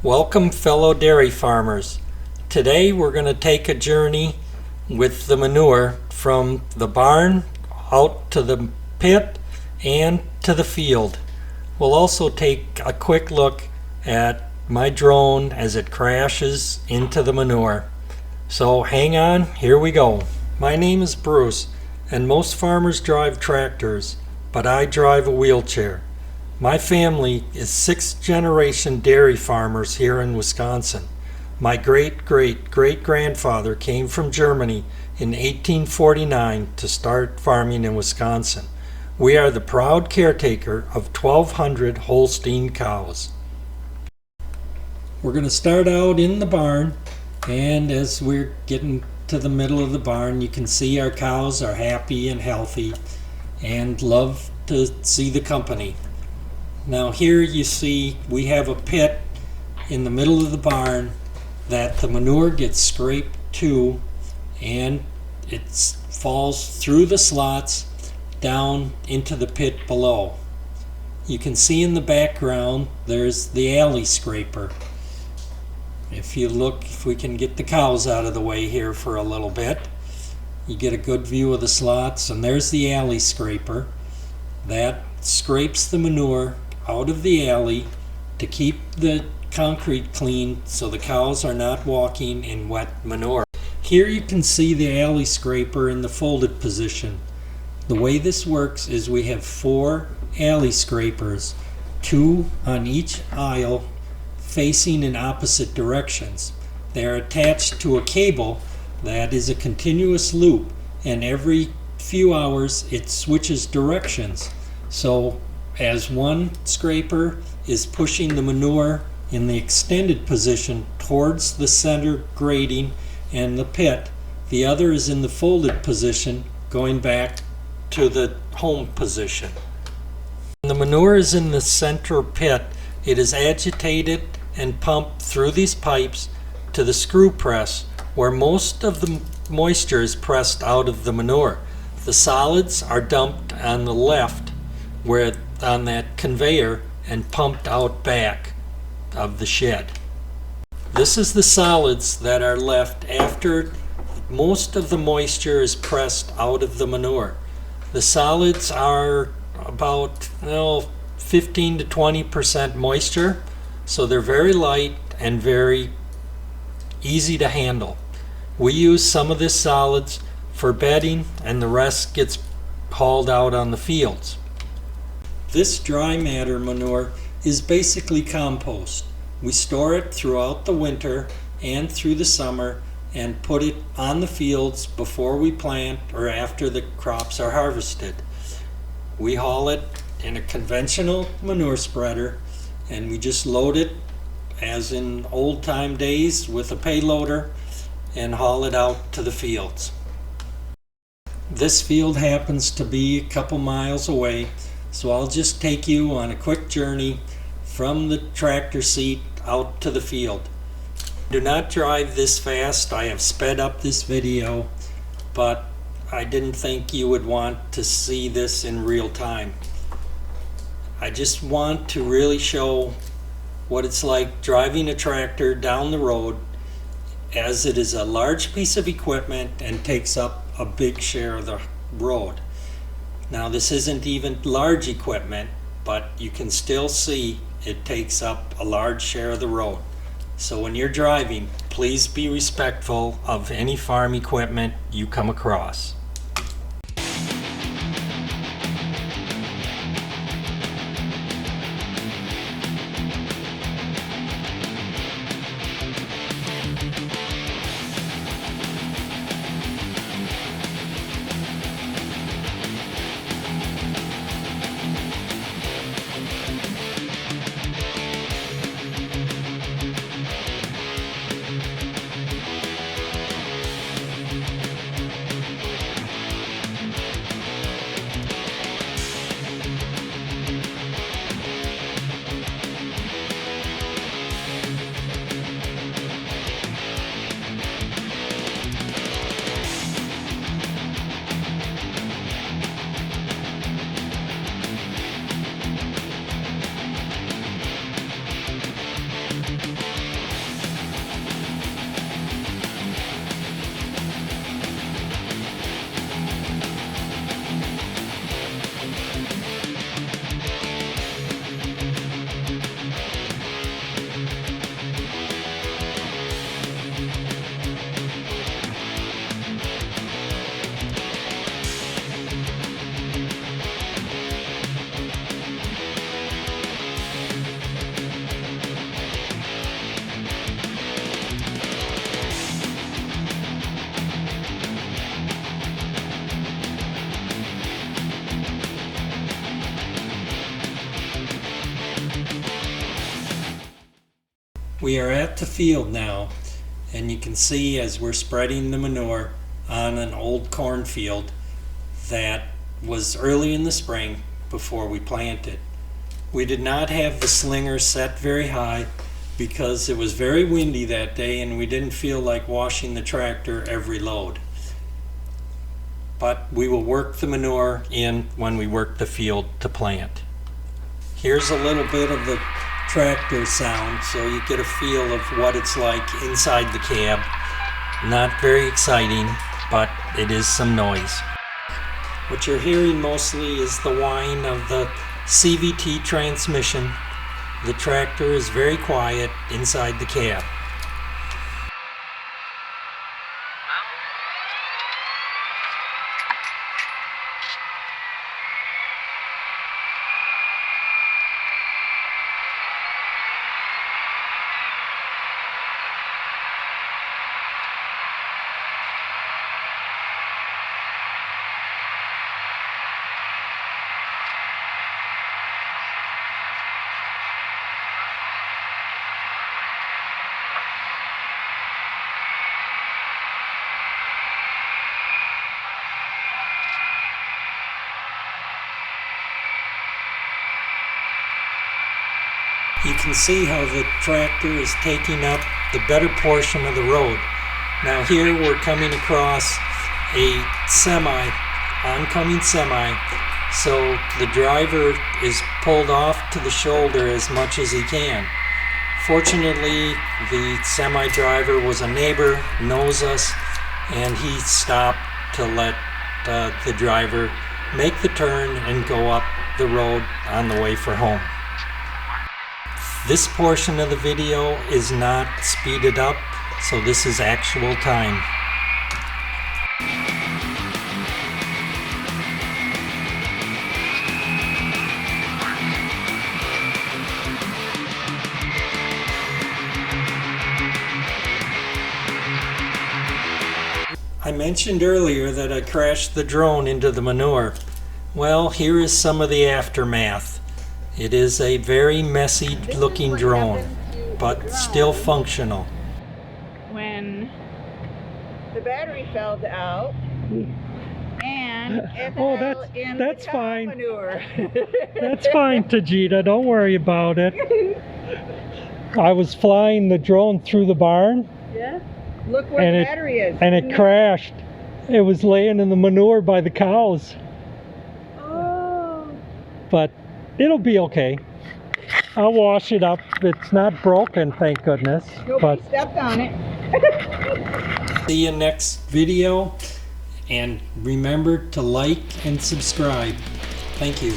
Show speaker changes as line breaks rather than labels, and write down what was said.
Welcome, fellow dairy farmers. Today we're going to take a journey with the manure from the barn out to the pit and to the field. We'll also take a quick look at my drone as it crashes into the manure. So hang on, here we go. My name is Bruce, and most farmers drive tractors, but I drive a wheelchair. My family is sixth-generation dairy farmers here in Wisconsin. My great-great-great-grandfather came from Germany in 1849 to start farming in Wisconsin. We are the proud caretaker of 1,200 Holstein cows. We're going to start out in the barn, and as we're getting to the middle of the barn, you can see our cows are happy and healthy and love to see the company. Now here you see we have a pit in the middle of the barn that the manure gets scraped to, and it falls through the slots down into the pit below. You can see in the background there's the alley scraper. If you look, if we can get the cows out of the way here for a little bit, you get a good view of the slots, and there's the alley scraper that scrapes the manure out of the alley to keep the concrete clean so the cows are not walking in wet manure. Here you can see the alley scraper in the folded position. The way this works is we have 4 alley scrapers, 2 on each aisle facing in opposite directions. They are attached to a cable that is a continuous loop, and every few hours it switches directions. So as one scraper is pushing the manure in the extended position towards the center grading and the pit, the other is in the folded position going back to the home position. When the manure is in the center pit, it is agitated and pumped through these pipes to the screw press, where most of the moisture is pressed out of the manure. The solids are dumped on the left where on that conveyor and pumped out back of the shed. This is the solids that are left after most of the moisture is pressed out of the manure. The solids are about 15 to 20% moisture, so they're very light and very easy to handle. We use some of this solids for bedding, and the rest gets hauled out on the fields. This dry matter manure is basically compost. We store it throughout the winter and through the summer and put it on the fields before we plant or after the crops are harvested. We haul it in a conventional manure spreader, and we just load it as in old time days with a payloader and haul it out to the fields. This field happens to be a couple miles away, so I'll just take you on a quick journey from the tractor seat out to the field. Do not drive this fast. I have sped up this video, but I didn't think you would want to see this in real time. I just want to really show what it's like driving a tractor down the road, as it is a large piece of equipment and takes up a big share of the road. Now this isn't even large equipment, but you can still see it takes up a large share of the road. So when you're driving, please be respectful of any farm equipment you come across. We are at the field now, and you can see as we're spreading the manure on an old cornfield that was early in the spring before we planted. We did not have the slinger set very high because it was very windy that day and we didn't feel like washing the tractor every load. But we will work the manure in when we work the field to plant. Here's a little bit of the tractor sound so you get a feel of what it's like inside the cab. Not very exciting, but it is some noise. What you're hearing mostly is the whine of the CVT transmission. The tractor is very quiet inside the cab. You can see how the tractor is taking up the better portion of the road. Now here we're coming across a oncoming semi, so the driver is pulled off to the shoulder as much as he can. Fortunately, the semi driver was a neighbor, knows us, and he stopped to let the driver make the turn and go up the road on the way for home. This portion of the video is not speeded up, so this is actual time. I mentioned earlier that I crashed the drone into the manure. Well, here is some of the aftermath. It is a very messy looking drone, but still functional.
When the battery fell out and it fell in
that's
the
fine.
manure.
That's fine, Tajita. Don't worry about it. I was flying the drone through the barn.
Yeah. Look where the battery is.
And it crashed. It was laying in the manure by the cows.
Oh.
But it'll be okay. I'll wash it up. It's not broken, thank goodness.
Nobody stepped on it.
See you next video, and remember to like and subscribe. Thank you.